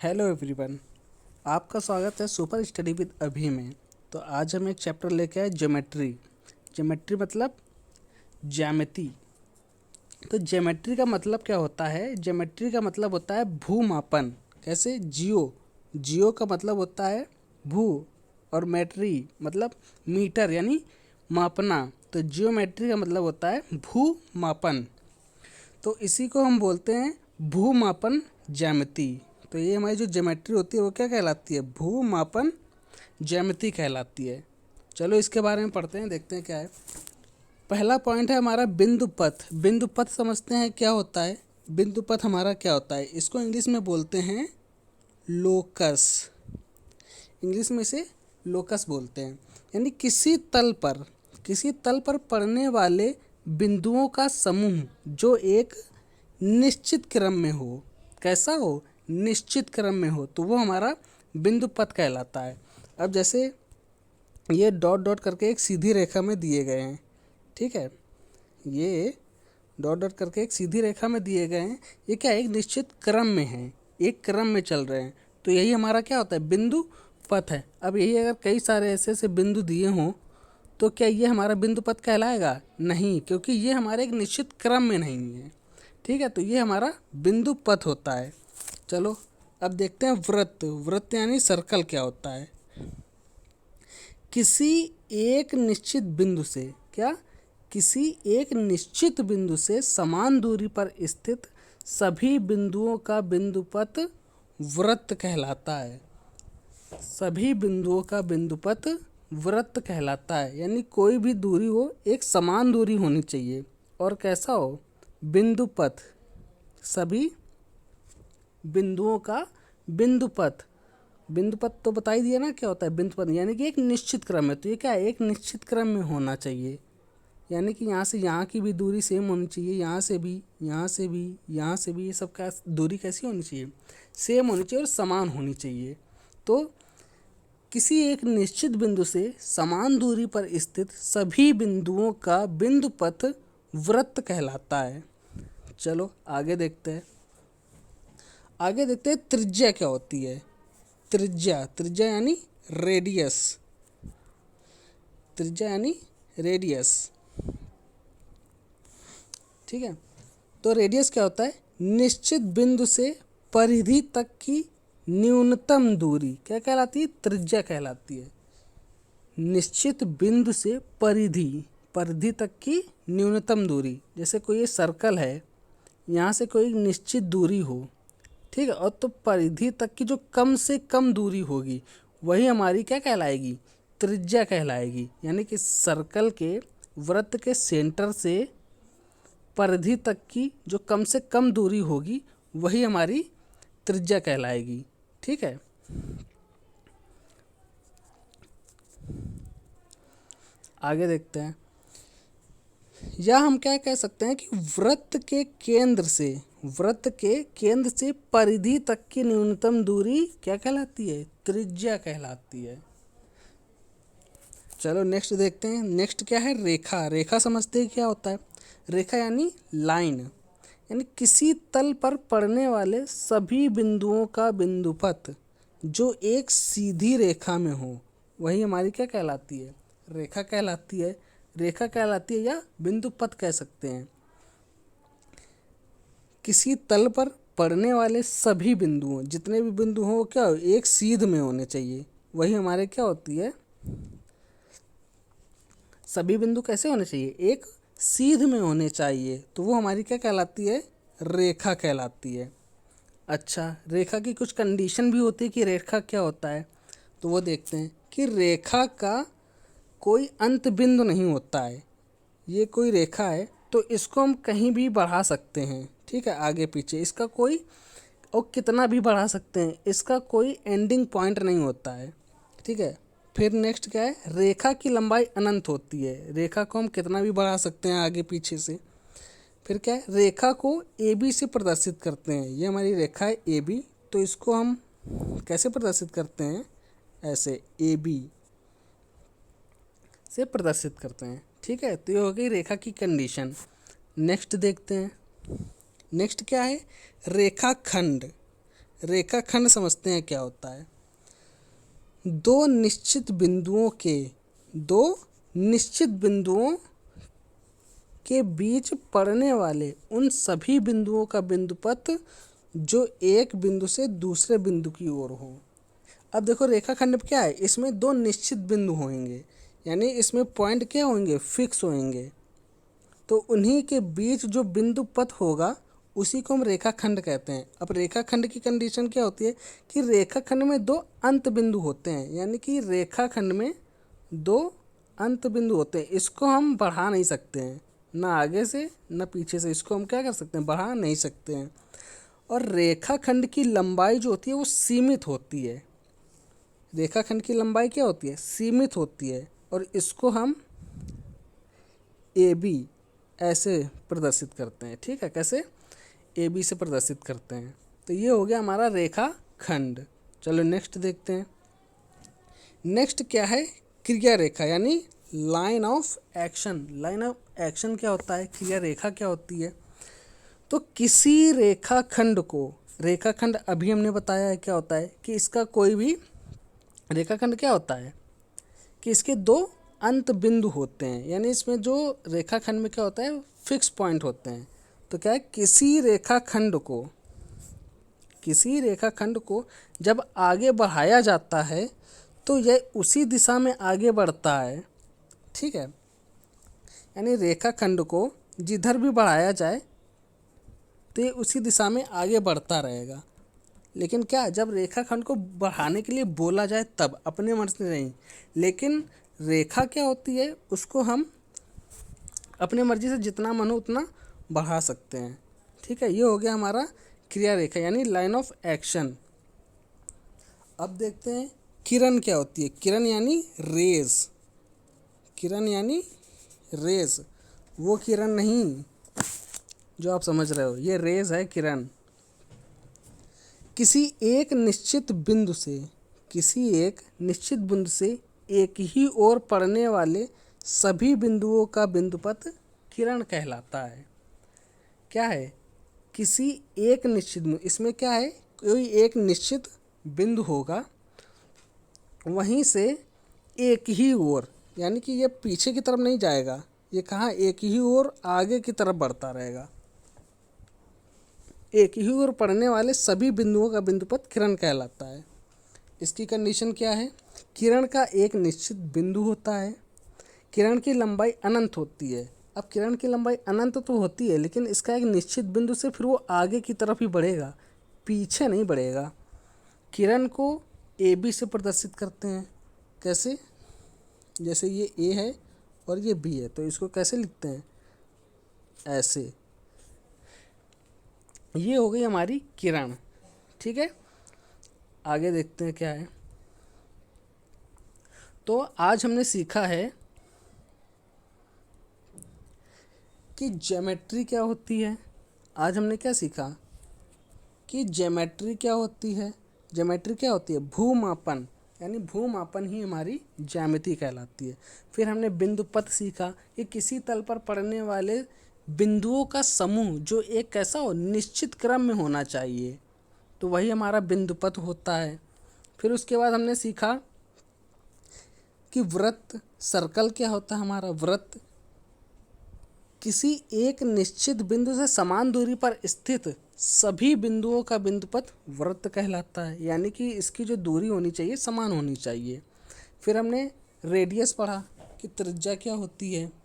Hello everyone. आपका स्वागत है सुपर स्टडी विद अभी में। तो आज हम एक चैप्टर लेके आए ज्योमेट्री। ज्योमेट्री मतलब ज्यामिति। तो ज्योमेट्री का मतलब क्या होता है? ज्योमेट्री का मतलब होता है भूमापन। कैसे? जियो, जियो का मतलब होता है भू, और मैट्री मतलब मीटर यानी मापना। तो जियोमेट्री का मतलब होता है भूमापन। तो इसी को हम बोलते हैं भूमापन ज्यामिति। तो ये हमारी जो ज्योमेट्री होती है वो क्या कहलाती है? भूमापन ज्यामिति कहलाती है। चलो इसके बारे में पढ़ते हैं, देखते हैं क्या है। पहला पॉइंट है हमारा बिंदु पथ। बिंदु पथ समझते हैं क्या होता है? बिंदु पथ हमारा क्या होता है? इसको इंग्लिश में बोलते हैं लोकस। इंग्लिश में इसे लोकस बोलते हैं। यानी किसी तल पर पड़ने वाले बिंदुओं का समूह जो एक निश्चित क्रम में हो। कैसा हो? निश्चित क्रम में हो, तो वो हमारा बिंदु पथ कहलाता है। अब जैसे ये डॉट डॉट करके एक सीधी रेखा में दिए गए हैं, ठीक है। ये डॉट डॉट करके एक सीधी रेखा में दिए गए हैं। ये क्या है? एक निश्चित क्रम में है, एक क्रम में चल रहे हैं। तो यही हमारा क्या होता है? बिंदु पथ है। अब यही अगर कई सारे ऐसे ऐसे बिंदु दिए हों तो क्या ये हमारा बिंदु पथ कहलाएगा? नहीं, क्योंकि ये हमारे एक निश्चित क्रम में नहीं है, ठीक है। तो ये हमारा बिंदु पथ होता है। चलो अब देखते हैं वृत्त। वृत्त यानी सर्कल क्या होता है? किसी एक निश्चित बिंदु से क्या किसी एक निश्चित बिंदु से समान दूरी पर स्थित सभी बिंदुओं का बिंदुपथ वृत्त कहलाता है। सभी बिंदुओं का बिंदुपथ वृत्त कहलाता है। यानी कोई भी दूरी हो, एक समान दूरी होनी चाहिए, और कैसा हो? बिंदुपथ। सभी बिंदुओं का बिंदुपथ। बिंदुपथ तो बता ही दिया ना क्या होता है बिंदुपथ। यानी कि एक निश्चित क्रम है। तो ये क्या है? एक निश्चित क्रम में होना चाहिए। यानी कि यहाँ से यहाँ की भी दूरी सेम होनी चाहिए, यहाँ से भी, यहाँ से भी, यहाँ से भी। ये सब का दूरी कैसी होनी चाहिए? सेम होनी चाहिए और समान होनी चाहिए। तो किसी एक निश्चित बिंदु से समान दूरी पर स्थित सभी बिंदुओं का बिंदुपथ वृत्त कहलाता है। चलो आगे देखते हैं त्रिज्या क्या होती है। त्रिज्या, त्रिज्या यानी रेडियस। त्रिज्या यानी रेडियस, ठीक है। तो रेडियस क्या होता है? निश्चित बिंदु से परिधि तक की न्यूनतम दूरी क्या कहलाती है? त्रिज्या कहलाती है। निश्चित बिंदु से परिधि तक की न्यूनतम दूरी। जैसे कोई ये सर्कल है, यहाँ से कोई निश्चित दूरी हो, ठीक है, और तो परिधि तक की जो कम से कम दूरी होगी वही हमारी क्या कहलाएगी? त्रिज्या कहलाएगी। यानी कि सर्कल के वृत्त के सेंटर से परिधि तक की जो कम से कम दूरी होगी वही हमारी त्रिज्या कहलाएगी, ठीक है। आगे देखते हैं। या हम क्या कह सकते हैं कि वृत्त के केंद्र से परिधि तक की न्यूनतम दूरी क्या कहलाती है? त्रिज्या कहलाती है। चलो नेक्स्ट देखते हैं। नेक्स्ट क्या है? रेखा। रेखा समझते हैं क्या होता है? रेखा यानी लाइन। यानी किसी तल पर पड़ने वाले सभी बिंदुओं का बिंदुपथ जो एक सीधी रेखा में हो वही हमारी क्या कहलाती है? रेखा कहलाती है। रेखा कहलाती है या बिंदुपथ कह सकते हैं। किसी तल पर पड़ने वाले सभी बिंदुओं, जितने भी बिंदु हों वो क्या हो? एक सीध में होने चाहिए, वही हमारे क्या होती है? सभी बिंदु कैसे होने चाहिए? एक सीध में होने चाहिए, तो वो हमारी क्या कहलाती है? रेखा कहलाती है। अच्छा, रेखा की कुछ कंडीशन भी होती है कि रेखा क्या होता है, तो वो देखते हैं कि रेखा का कोई अंत बिंदु नहीं होता है। ये कोई रेखा है तो इसको हम कहीं भी बढ़ा सकते हैं, ठीक है, आगे पीछे इसका कोई, और कितना भी बढ़ा सकते हैं, इसका कोई एंडिंग पॉइंट नहीं होता है, ठीक है। फिर नेक्स्ट क्या है? रेखा की लंबाई अनंत होती है। रेखा को हम कितना भी बढ़ा सकते हैं आगे पीछे से। फिर क्या है? रेखा को ए बी से प्रदर्शित करते हैं। ये हमारी रेखा है ए बी, तो इसको हम कैसे प्रदर्शित करते हैं? ऐसे ए बी से प्रदर्शित करते हैं, ठीक है। तो ये हो गई रेखा की कंडीशन। नेक्स्ट देखते हैं। नेक्स्ट क्या है? रेखाखंड। रेखाखंड समझते हैं क्या होता है। दो निश्चित बिंदुओं के बीच पड़ने वाले उन सभी बिंदुओं का बिंदुपथ जो एक बिंदु से दूसरे बिंदु की ओर हो। अब देखो रेखाखंड क्या है, इसमें दो निश्चित बिंदु होंगे, यानी इसमें पॉइंट क्या होंगे, फिक्स होंगे। तो उन्हीं के बीच जो बिंदु पथ होगा उसी को हम रेखाखंड कहते हैं। अब रेखाखंड की कंडीशन क्या होती है कि रेखाखंड में दो अंत बिंदु होते हैं, यानी कि रेखाखंड में दो अंत बिंदु होते हैं। इसको हम बढ़ा नहीं सकते हैं, ना आगे से ना पीछे से। इसको हम क्या कर सकते हैं, बढ़ा नहीं सकते हैं। और रेखाखंड की लंबाई जो होती है वो सीमित होती है। रेखाखंड की लंबाई क्या होती है, सीमित होती है। और इसको हम AB ऐसे प्रदर्शित करते हैं। ठीक है, कैसे, AB से प्रदर्शित करते हैं। तो ये हो गया हमारा रेखाखंड। चलो नेक्स्ट देखते हैं। नेक्स्ट क्या है, क्रिया रेखा यानी line of action. Line of action क्या होता है, क्रिया रेखा क्या होती है। तो किसी रेखाखंड को, रेखाखंड अभी हमने बताया है क्या होता है कि इसका कोई भी रेखाखंड क्या होता है कि इसके दो अंत बिंदु होते हैं, यानी इसमें जो रेखाखंड में क्या होता है, फिक्स पॉइंट होते हैं। तो क्या है, किसी रेखाखंड को जब आगे बढ़ाया जाता है तो यह उसी दिशा में आगे बढ़ता है। ठीक है, यानी रेखाखंड को जिधर भी बढ़ाया जाए तो ये उसी दिशा में आगे बढ़ता रहेगा। लेकिन क्या, जब रेखाखंड को बढ़ाने के लिए बोला जाए तब, अपने मन से नहीं। लेकिन रेखा क्या होती है, उसको हम अपने मर्जी से जितना मन हो उतना बढ़ा सकते हैं। ठीक है, ये हो गया हमारा क्रिया रेखा यानी लाइन ऑफ एक्शन। अब देखते हैं किरण क्या होती है। किरण यानी रेज। किरण यानी रेज, वो किरण नहीं जो आप समझ रहे हो, ये रेज है, किरण। किसी एक निश्चित बिंदु से एक ही ओर पड़ने वाले सभी बिंदुओं का बिंदुपथ किरण कहलाता है। क्या है, किसी एक निश्चित बिंदु, इसमें क्या है, कोई एक निश्चित बिंदु होगा, वहीं से एक ही ओर, यानी कि ये पीछे की तरफ नहीं जाएगा, ये कहाँ, एक ही ओर आगे की तरफ बढ़ता रहेगा। एक ही ओर पड़ने वाले सभी बिंदुओं का बिंदुपथ किरण कहलाता है। इसकी कंडीशन क्या है, किरण का एक निश्चित बिंदु होता है, किरण की लंबाई अनंत होती है। अब किरण की लंबाई अनंत तो होती है, लेकिन इसका एक निश्चित बिंदु से फिर वो आगे की तरफ ही बढ़ेगा, पीछे नहीं बढ़ेगा। किरण को AB से प्रदर्शित करते हैं। कैसे, जैसे ये A है और ये B है, तो इसको कैसे लिखते हैं, ऐसे। ये हो गई हमारी किरण। ठीक है, आगे देखते हैं क्या है। तो आज हमने सीखा है कि ज्योमेट्री क्या होती है। आज हमने क्या सीखा कि ज्योमेट्री क्या होती है। ज्योमेट्री क्या होती है, भूमापन, यानी भूमापन ही हमारी ज्यामिति कहलाती है। फिर हमने बिंदुपथ सीखा कि किसी तल पर पड़ने वाले बिंदुओं का समूह जो एक कैसा हो, निश्चित क्रम में होना चाहिए, तो वही हमारा बिंदुपथ होता है। फिर उसके बाद हमने सीखा कि वृत्त, सर्कल क्या होता है हमारा, वृत्त किसी एक निश्चित बिंदु से समान दूरी पर स्थित सभी बिंदुओं का बिंदुपथ वृत्त कहलाता है, यानी कि इसकी जो दूरी होनी चाहिए समान होनी चाहिए। फिर हमने रेडियस पढ़ा कि त्रिज्या क्या होती है,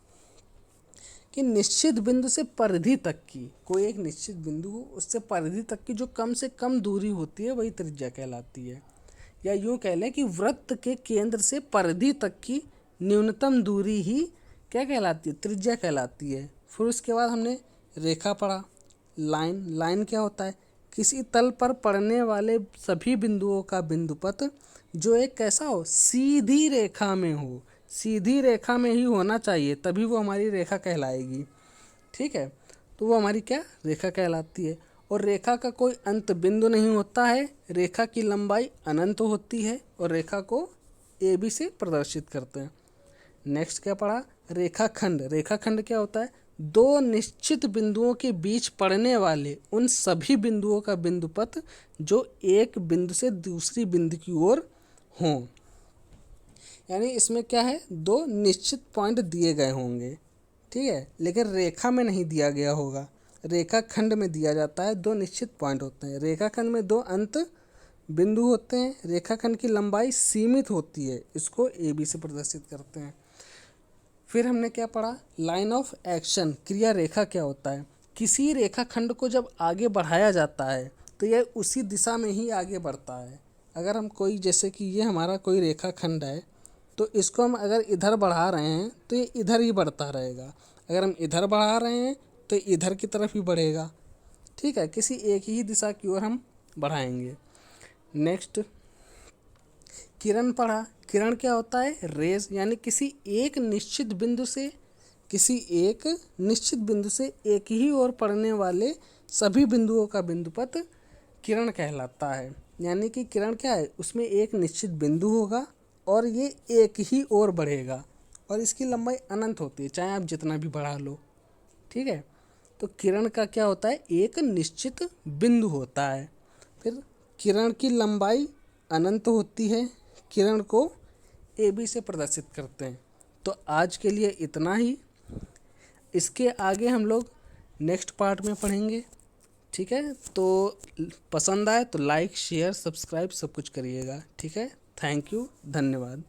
कि निश्चित बिंदु से परिधि तक की, कोई एक निश्चित बिंदु हो उससे परिधि तक की जो कम से कम दूरी होती है वही त्रिज्या कहलाती है। या यूँ कह लें कि वृत्त के केंद्र से परिधि तक की न्यूनतम दूरी ही क्या कहलाती है, त्रिज्या कहलाती है। फिर उसके बाद हमने रेखा पढ़ा, लाइन। लाइन क्या होता है, किसी तल पर पड़ने वाले सभी बिंदुओं का बिंदुपथ जो एक कैसा हो, सीधी रेखा में हो, सीधी रेखा में ही होना चाहिए, तभी वो हमारी रेखा कहलाएगी। ठीक है, तो वो हमारी क्या, रेखा कहलाती है। और रेखा का कोई अंत बिंदु नहीं होता है, रेखा की लंबाई अनंत होती है और रेखा को AB से प्रदर्शित करते हैं। नेक्स्ट क्या पढ़ा, रेखाखंड। रेखाखंड क्या होता है, दो निश्चित बिंदुओं के बीच पड़ने वाले उन सभी बिंदुओं का बिंदुपथ जो एक बिंदु से दूसरी बिंदु की ओर हों। यानी इसमें क्या है, दो निश्चित पॉइंट दिए गए होंगे, ठीक है, लेकिन रेखा में नहीं दिया गया होगा। रेखा खंड में दिया जाता है, दो निश्चित पॉइंट होते हैं। रेखा खंड में दो अंत बिंदु होते हैं। रेखा खंड की लंबाई सीमित होती है, इसको ए बी से प्रदर्शित करते हैं। फिर हमने क्या पढ़ा, लाइन ऑफ एक्शन, क्रिया रेखा क्या होता है। किसी रेखा खंड को जब आगे बढ़ाया जाता है तो यह उसी दिशा में ही आगे बढ़ता है। अगर हम कोई, जैसे कि ये हमारा कोई रेखा खंड है, तो इसको हम अगर इधर बढ़ा रहे हैं तो ये इधर ही बढ़ता रहेगा। अगर हम इधर बढ़ा रहे हैं तो इधर की तरफ ही बढ़ेगा, ठीक है, किसी एक ही दिशा की ओर हम बढ़ाएंगे। नेक्स्ट, किरण पढ़ा। किरण क्या होता है, रेज, यानी किसी एक निश्चित बिंदु से एक ही ओर पड़ने वाले सभी बिंदुओं का बिंदुपथ किरण कहलाता है। यानी कि किरण क्या है, उसमें एक निश्चित बिंदु होगा और ये एक ही ओर बढ़ेगा और इसकी लंबाई अनंत होती है, चाहे आप जितना भी बढ़ा लो, ठीक है। तो किरण का क्या होता है, एक निश्चित बिंदु होता है। फिर किरण की लंबाई अनंत होती है। किरण को ए बी से प्रदर्शित करते हैं। तो आज के लिए इतना ही। इसके आगे हम लोग नेक्स्ट पार्ट में पढ़ेंगे, ठीक है। तो पसंद आए तो लाइक शेयर सब्सक्राइब सब कुछ करिएगा, ठीक है। थैंक यू, धन्यवाद।